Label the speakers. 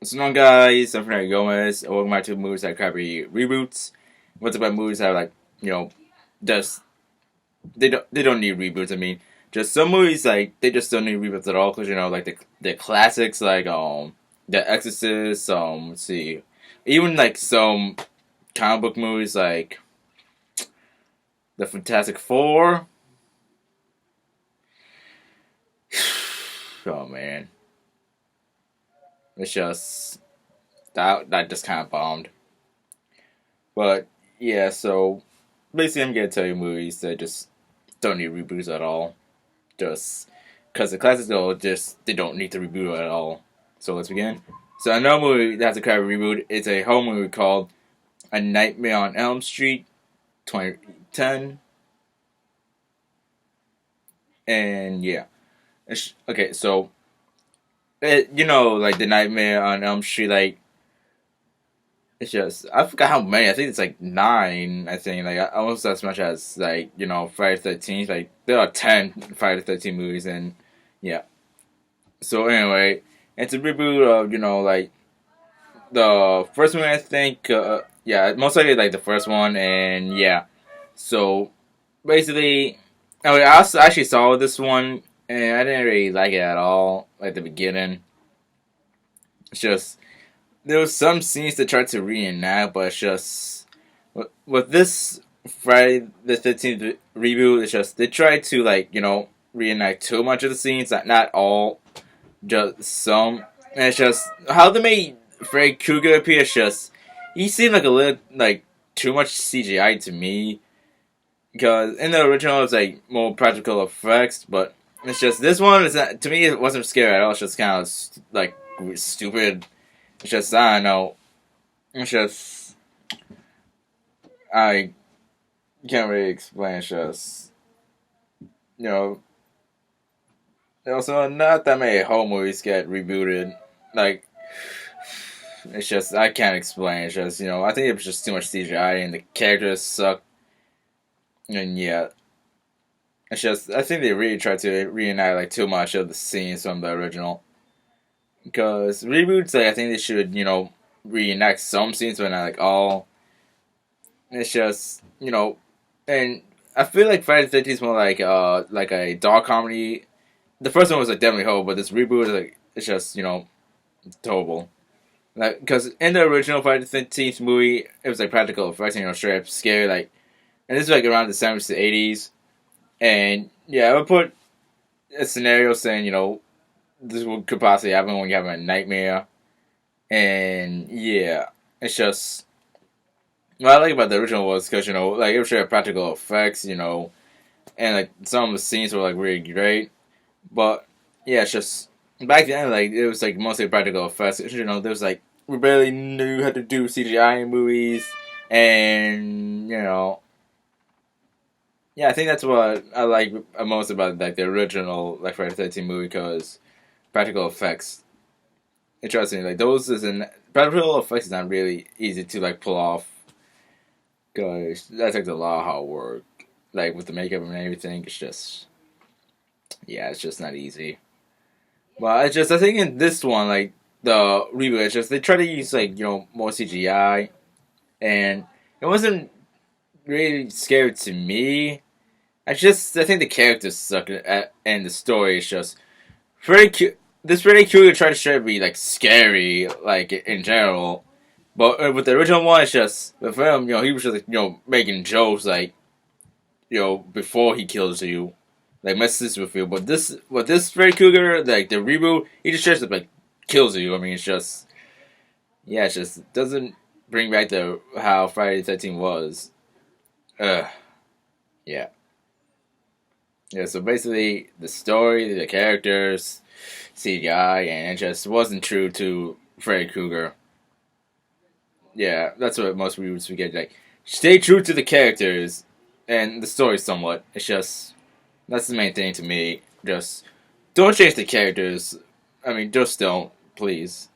Speaker 1: What's going on, guys? I'm Franky Gomez, and welcome back to movies that copy reboots. What's about movies that are like, just they don't need reboots. I mean, just some movies like they just don't need reboots at all because like the classics like The Exorcist. Let's see, even like some comic book movies like the Fantastic Four. Oh man, it's just that just kind of bombed. But yeah, so basically, I'm gonna tell you movies that just don't need reboots at all. Just because the classics though, just they don't need to reboot at all. So let's begin. So another movie that has a kind of reboot. It's a horror movie called A Nightmare on Elm Street, 2010. And yeah, okay. So like the Nightmare on Elm Street, like it's just I forgot how many. I think it's like 9. I think like almost as much as like Friday the 13th. Like there are 10 Friday the 13th movies, and yeah. So anyway, it's a reboot of like the first one. I think yeah, most likely like the first one, and yeah. So basically, I also actually saw this one, and I didn't really like it at all. Like the beginning, it's just there was some scenes that tried to reenact, but it's just with this Friday the 13th reboot, it's just they tried to like reenact too much of the scenes, not all, just some. And it's just how they made Freddy Krueger appear. It's just he seemed like a little like too much CGI to me, because in the original it was like more practical effects, but it's just this one is not, to me it wasn't scary at all. It's just kind of like stupid. It's just, I don't know. It's just, I can't really explain. It's just, you know, also not that many horror movies get rebooted. Like, it's just, I can't explain. It's just, I think it was just too much CGI and the characters suck. And yeah, it's just, I think they really tried to reenact like too much of the scenes from the original. Because reboots, like, I think they should, reenact some scenes, but not like all. It's just, and I feel like Friday the 13th is more like a dark comedy. The first one was like definitely horrible, but this reboot is like it's just terrible. Like because in the original Friday the 13th movie, it was like practical effects, straight up scary, like, and this is like around the 70s to 80s, and yeah, I would put a scenario saying this could possibly happen when you have a nightmare, and yeah, it's just. What I like about the original was because like it was sure practical effects, and like some of the scenes were like really great, but yeah, it's just back then like it was like mostly practical effects. There was like we barely knew how to do CGI in movies, and yeah, I think that's what I like most about like the original like Friday the 13th movie because practical effects. Interesting, like those isn't practical effects is not really easy to like pull off. Cause that takes a lot of hard work, like with the makeup and everything. It's just, yeah, it's just not easy. But it's just, I think in this one, like the reboot, it's just they try to use like more CGI, and it wasn't really scary to me. I think the characters suck, and the story is just very cute. This Freddy Krueger tried to show it be like scary, like in general. But with the original one, it's just with him. He was just like, making jokes like, before he kills you, like messes with you. But this Freddy Krueger, like the reboot, he just straight up like kills you. I mean, it's just, yeah, it just doesn't bring back the how Friday the 13th was. Yeah, yeah. So basically, the story, the characters, CGI, and it just wasn't true to Freddy Krueger. Yeah, that's what most reboots forget. Like, stay true to the characters and the story somewhat. It's just that's the main thing to me. Just don't change the characters. I mean, just don't, please.